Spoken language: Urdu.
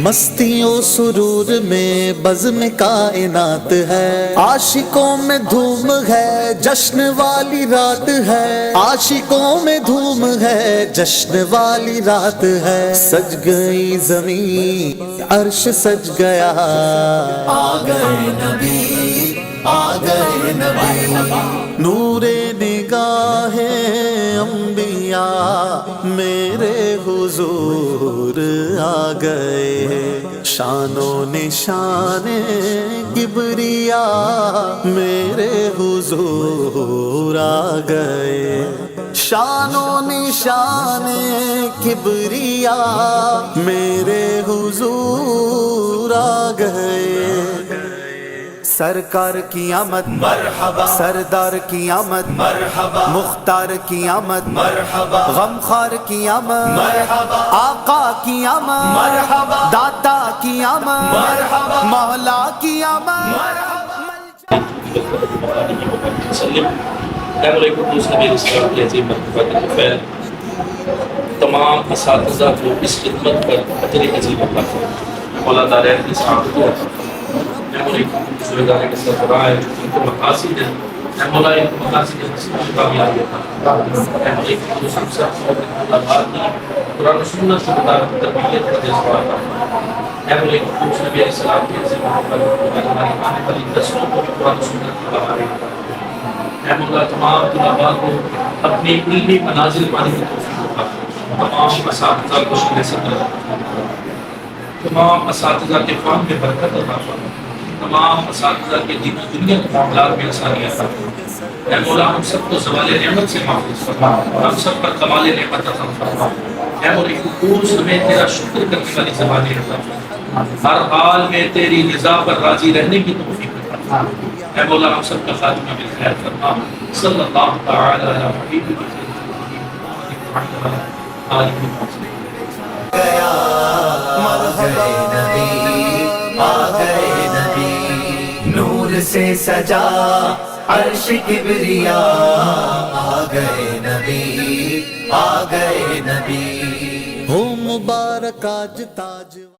مستیوں سرور میں بزم کائنات ہے، عاشقوں میں دھوم ہے جشن والی رات ہے، عاشقوں میں دھوم ہے جشن والی رات ہے، سج گئی زمین عرش سج گیا، آ گئے نبی آ گئے نبی، نور نگاہ انبیاء میرے حضور آ گئے، شان و نشان کبریا میرے حضور آ گئے، شان و نشان کبریا میرے حضور آ گئے، سرکار کی آمد مرحبا، سردار کی آمد مرحبا، مختار کی آمد مرحبا، غمخوار کی آمد مرحبا، آقا کی آمد مرحبا، داتا کی آمد مرحبا، مولا کی آمد مرحبا۔ السلام علیکم نبی اسلام کی عظیم مرتبہ کے خیر، تمام اساتذہ کو اس خدمت پر اجر عظیم عطا فرمائے، مولا دارین کی سعادت کو عطا فرمائے، سردار کے سربراہ ان کے مقاصد ہیں، اے مولا ان کے مقاصد کی کامیابی عطا فرمائے، اے مولا ان کے رسول صاحب کو اللہ کی قرآن و سنت سے مطابق تربیت کا جذبہ عطا فرمائے، اے مولا ان کے نبی علیہ السلام کی عظیم محبت ہماری آنے والی نسلوں کو قرآن و سنت کی بہاری عطا فرمائے، اے مولا تمام طلباء کو اپنی علمی منازل پانے کی توفیق عطا فرمائے، تمام اساتذہ کو شکر صدر عطا فرمائے، تمام اساتذہ کے فہم میں برکت عطا فرمائے، تمام اساتذہ کے دین و دنیا کے معاملات میں آسانی عطا فرمائے، اے مولا ہم سب کو زوال نعمت سے محفوظ فرما، ہم سب پر کمال نعمت عطا فرما، اے مولا قبول سمیت تیرا شکر کرنے والی زبانیں عطا فرما، ہر حال میں تیری رضا پر راضی رہنے کی توفیق عطا فرما، اے مولا ہم سب کا خاتمہ بالخیر فرما، صلی اللہ تعالی علی حبیبک نور سے سجا عرش کبریا، آ گئے نبی آ گئے نبی، ہو مبارک آج تاج